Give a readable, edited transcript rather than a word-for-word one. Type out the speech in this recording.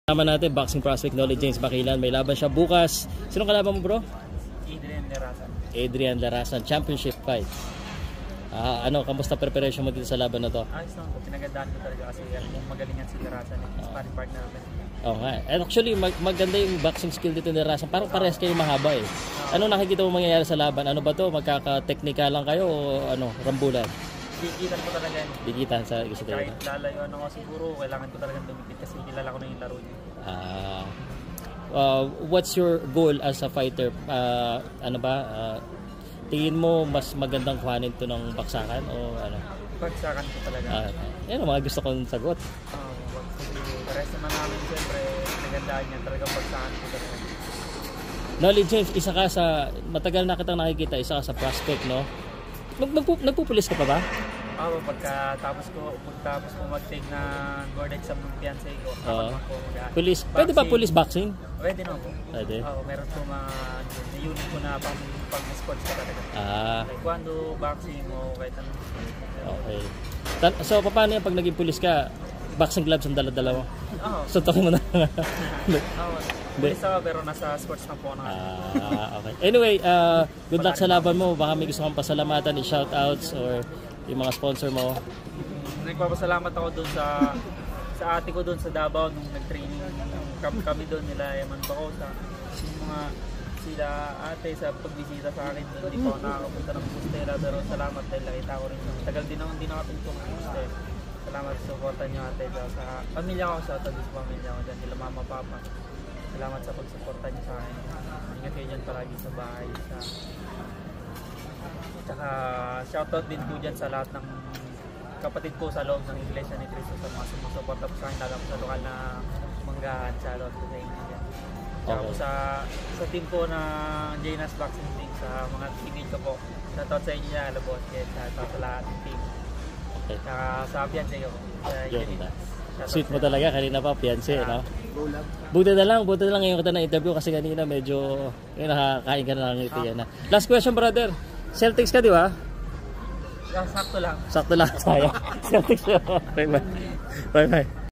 Tama natin, boxing prospect Nolly James Bakilan. May laban siya bukas. Sino kalaban mo, bro? Adrian Larasan. Adrian Larasan, championship fight. Kamusta preparation mo dito sa laban na to? Ayos lang po, pinagandaan ko talaga kasi magalingan si Larasan, sparring partner namin. Oo nga. And actually, maganda yung boxing skill dito ni Larasan. Parang parehas kayo mahaba eh. Ano nakikita mo mangyayari sa laban? Ano ba to? Magkaka-technical lang kayo o rambulan? Bigitan ko talaga yun. Bigitan sa isa tayo. Kahit lalayuan ako siguro, kailangan ko talagang dumikit kasi kilala ko na yung laro niya. What's your goal as a fighter? Tingin mo mas magandang kuhanin to ng baksakan o ano? Baksakan ko talaga. Yan ang mga gusto kong sagot. Pares naman namin siyempre, nagandaan niya talagang baksakan ko talaga. Nolly James, isa ka sa, matagal na kitang nakikita, isa ka sa prospect, no? Nagpupulis ka pa ba? Oo, pagkatapos ko mag-take ng board exam ng fiancé ko, pulis. Pwede ba pulis boxing? Pwede naman po. Pwede? Oo, meron po unit ko na pang-sports ka talaga. Taekwondo, boxing o kahit ano. Okay. So, paano yan pag naging pulis ka? Boxing gloves ang dala-dala mo? Oo. Suntokin mo na. Oo. Pulis ako pero nasa sports na po na. Okay. Anyway, good luck sa laban mo. Baka may gusto kang pasalamatan, i-shoutouts or yung mga sponsor mo. Nagpapasalamat ako doon sa ate ko doon sa Davao nung nag-training kami doon nila Eman Bacosa. Yung mga sila ate sa pagbisita sa akin doon. Hindi pa ako nakakapunta ng Bustela pero salamat dahil nakita ko rin yung tagal din ako hindi nakatungtong ng Bustela. Salamat sa suporta niyo ate sa pamilya ko, sa pamilya ko dyan, nila mama papa. Salamat sa pagsuporta niyo sa akin. Ingat kayo dyan palagi sa bahay. Tsaka shoutout din po dyan sa lahat ng kapatid ko sa loob ng Iglesia ni Cristo sa mga sumusuporta po sa akin, lalo sa lokal na manggahan. Shoutout po sa inyo dyan. Tsaka po sa team ko na Jainas Boxing Team, sa mga teammate ko po. Shoutout sa inyo dyan, Labos, shoutout sa lahat ng team. Tsaka sa fiancé ko. Sweet mo talaga, kanina pa fiancé, no? Buti na lang ngayon kita na-interview kasi kanina medyo nakakain ka na lang ito yan. Last question, brother. Celtics ka, di ba? Sakto lang. Sakto lang, sayang. Celtics. Bye bye.